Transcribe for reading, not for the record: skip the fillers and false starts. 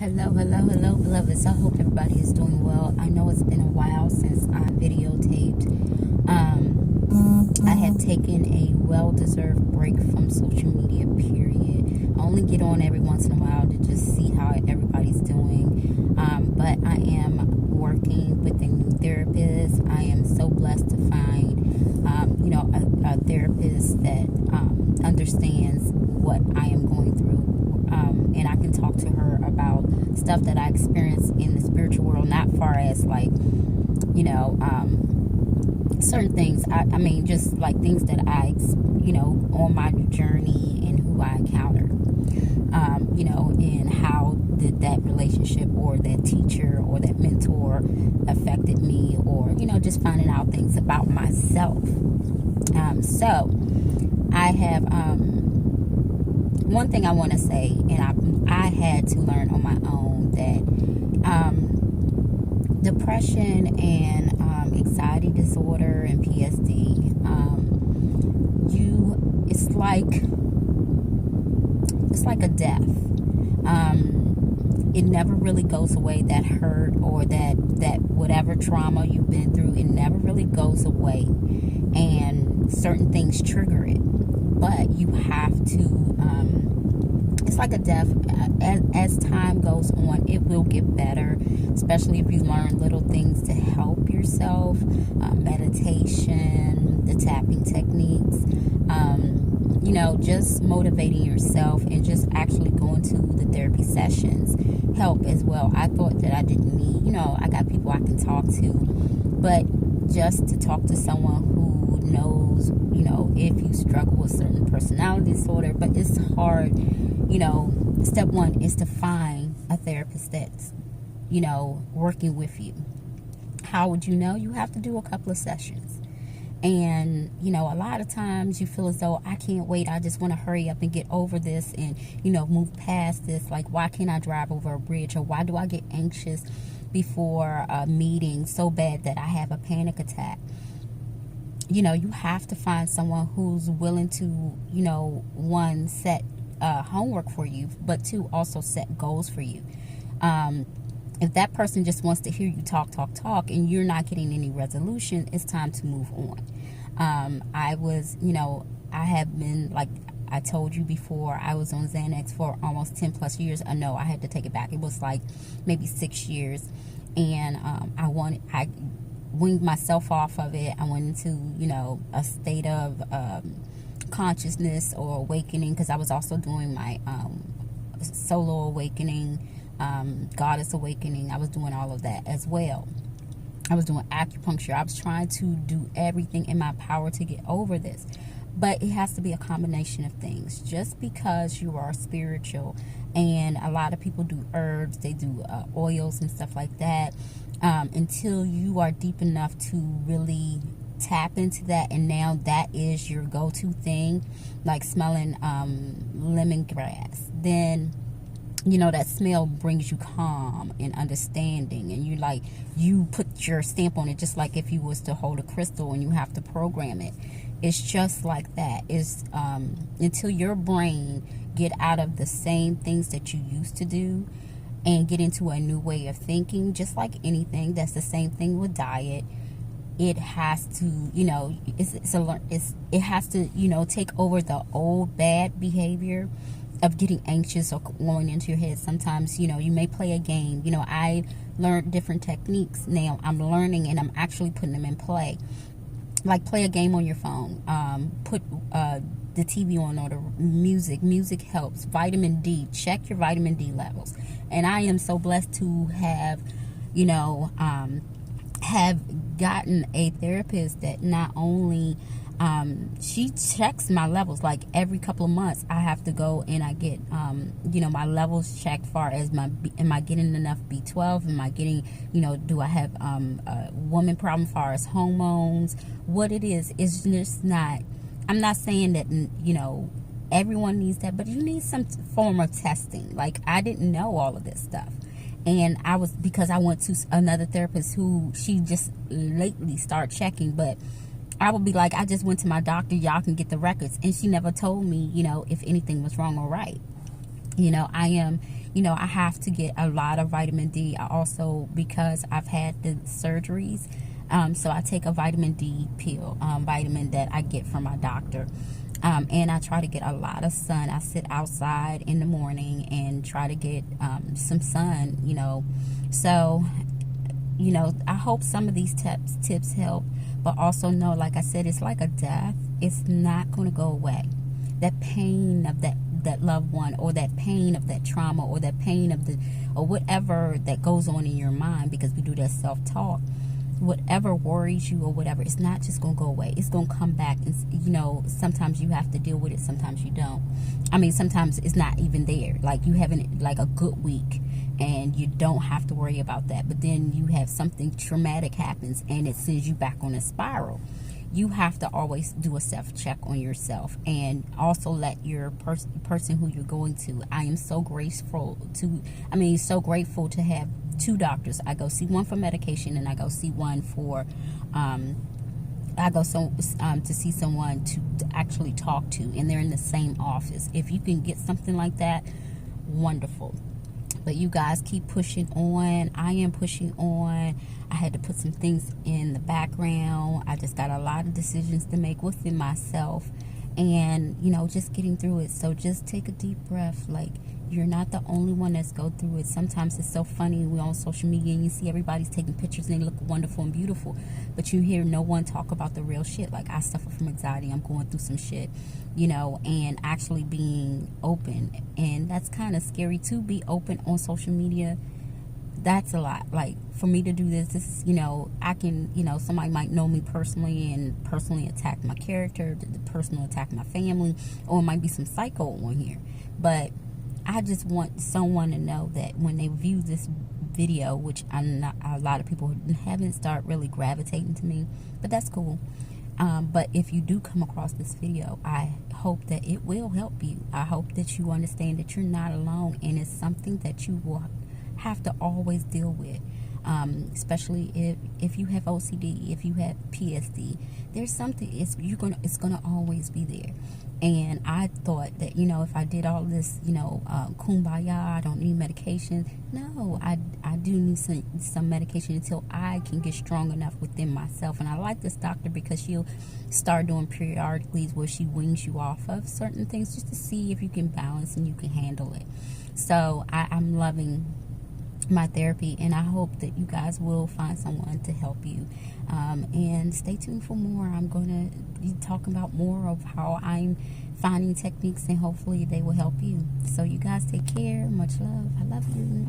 Hello, hello, hello, beloveds. I hope everybody is doing well. I know it's been a while since I videotaped. I have taken a well-deserved break from social media, period. I only get on every once in a while to just see how everybody's doing. But I am working with a new therapist. I am so blessed to find, a therapist that understands what I am going through. And I can talk to her about stuff that I experience in the spiritual world, not far as like, certain things. I mean, just like things that on my journey and who I encountered, and how did that relationship or that teacher or that mentor affected me, or, just finding out things about myself. So I have, one thing I want to say, and I had to learn on my own that depression and anxiety disorder and PSD, it's like a death. It never really goes away. That hurt or that whatever trauma you've been through, it never really goes away, and certain things trigger it. But you have to, it's like a death. As time goes on, it will get better, especially if you learn little things to help yourself, meditation, the tapping techniques, just motivating yourself and just actually going to the therapy sessions help as well. I thought that I didn't need, I got people I can talk to, but just to talk to someone who knows, if you struggle with certain personality disorder. But it's hard, step one is to find a therapist that's, working with you. How would you know? You have to do a couple of sessions. And, a lot of times you feel as though, I can't wait. I just want to hurry up and get over this and, move past this. Like, why can't I drive over a bridge? Or why do I get anxious before a meeting so bad that I have a panic attack? You have to find someone who's willing to, one, set homework for you, but two, also set goals for you. If that person just wants to hear you talk, and you're not getting any resolution, it's time to move on. I have been, like I told you before, I was on Xanax for almost 10 plus years. No, I had to take it back. It was like maybe 6 years. And I weaned myself off of it. I went into, a state of consciousness or awakening, because I was also doing my solo awakening, goddess awakening. I was doing all of that as well. I was doing acupuncture. I was trying to do everything in my power to get over this. But it has to be a combination of things. Just because you are spiritual, and a lot of people do herbs, they do oils and stuff like that, until you are deep enough to really tap into that, and now that is your go-to thing, like smelling lemongrass, then that smell brings you calm and understanding, and you put your stamp on it, just like if you was to hold a crystal and you have to program it. It's just like that. It's until your brain get out of the same things that you used to do and get into a new way of thinking. Just like anything, that's the same thing with diet. It has to, it has to, take over the old bad behavior of getting anxious or going into your head. Sometimes, you may play a game. I learned different techniques. Now I'm learning and I'm actually putting them in play. Like, play a game on your phone. Put the TV on, or the music. Music helps. Vitamin D. Check your vitamin D levels. And I am so blessed to have, have gotten a therapist that not only she checks my levels. Like, every couple of months I have to go and I get my levels checked, far as am I getting enough B12, am I getting, do I have a woman problem far as hormones, what it is just not, I'm not saying that everyone needs that, but you need some form of testing. Like, I didn't know all of this stuff. And because I went to another therapist who she just lately started checking, but I would be like, I just went to my doctor, y'all can get the records. And she never told me, if anything was wrong or right. I am, I have to get a lot of vitamin D. I also, because I've had the surgeries, so I take a vitamin D pill, vitamin that I get from my doctor. And I try to get a lot of sun. I sit outside in the morning and try to get some sun, So, I hope some of these tips help. But also know, like I said, it's like a death. It's not going to go away. That pain of that loved one, or that pain of that trauma, or that pain of or whatever that goes on in your mind, because we do that self-talk. Whatever worries you or whatever, it's not just going to go away. It's going to come back. And, sometimes you have to deal with it. Sometimes you don't. I mean, sometimes it's not even there. Like, you having like a good week and you don't have to worry about that. But then you have something traumatic happens and it sends you back on a spiral. You have to always do a self-check on yourself, and also let your person who you're going to. I am so grateful to have 2 doctors. I go see one for medication, and I go see one for, to see someone to actually talk to, and they're in the same office. If you can get something like that, wonderful. But you guys keep pushing on. I am pushing on. I had to put some things in the background. I just got a lot of decisions to make within myself, and just getting through it. So just take a deep breath. Like, you're not the only one that's go through it. Sometimes it's so funny. We're on social media and you see everybody's taking pictures and they look wonderful and beautiful, but you hear no one talk about the real shit. Like, I suffer from anxiety. I'm going through some shit, and actually being open. And that's kind of scary to be open on social media. That's a lot. Like, for me to do this, I can, somebody might know me personally and personally attack my character, the personal attack my family, or it might be some psycho on here. But I just want someone to know that when they view this video, which a lot of people haven't started really gravitating to me, but that's cool. But if you do come across this video, I hope that it will help you. I hope that you understand that you're not alone, and it's something that you will have to always deal with. Especially if you have OCD, if you have PSD, there's something, it's gonna always be there. And I thought that, if I did all this, kumbaya, I don't need medication. No, I do need some medication until I can get strong enough within myself. And I like this doctor because she'll start doing periodically where she wings you off of certain things just to see if you can balance and you can handle it. So I'm loving my therapy, and I hope that you guys will find someone to help you. And stay tuned for more. I'm going to be talking about more of how I'm finding techniques, and hopefully they will help you. So you guys take care. Much love. I love you.